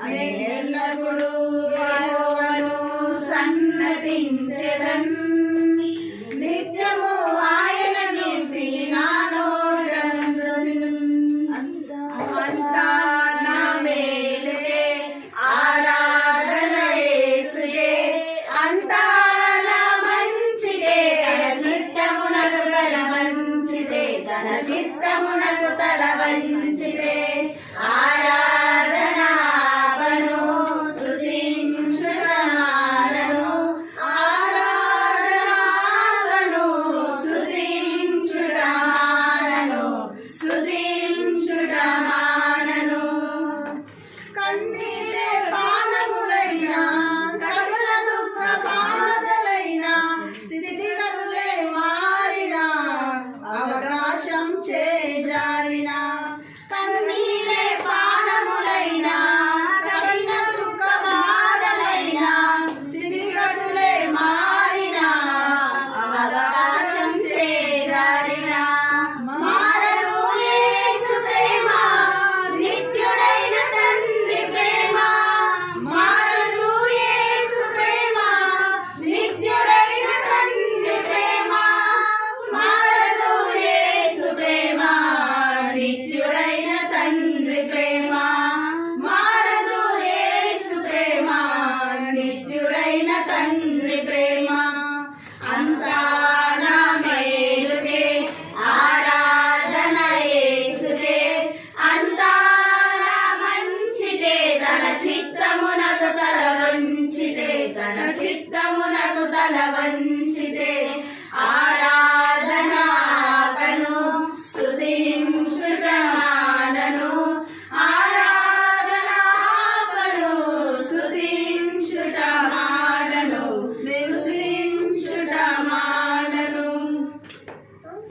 నేనెల్లప్పుడూ యెహోవాను సన్నతించెదన్, నిత్యము ఆయన కీర్తి నా నోటనుండును. అంతా నా మేలుకే, ఆరాధన యేసుకే, అంతా నా మంచికే, తన చిత్తమునకు తల వంచితే, తన చిత్తమునకు తల వంచితే కన్నీరే పానములైనా, కడుల దుఃఖ బాధలైనా, స్థితిగతులే మారినా, అవకాశం చేజారినా. కన్నీరే పానములైనా, కడుల దుఃఖ బాధలైనా, స్థితిగతులే మారినా, అవకాశం చేజారినా. మారదు యేసు ప్రేమ, నిత్యుడైన తండ్రి ప్రేమ. మారదు యేసు ప్రేమ, నిత్యుడైన తండ్రి ప్రేమ. మారదు యేసు ప్రేమ, నిత్యుడైన తండ్రి ప్రేమ. మారదు యేసు ప్రేమ, నిత్యుడైన తండ్రి ప్రేమ. అంతా నా మేలుకే, ఆరాధన యేసుకే, అంతా నా మంచికే, తన చిత్తమునకు తల వంచితే, తన చిత్తమునకు తల వంచి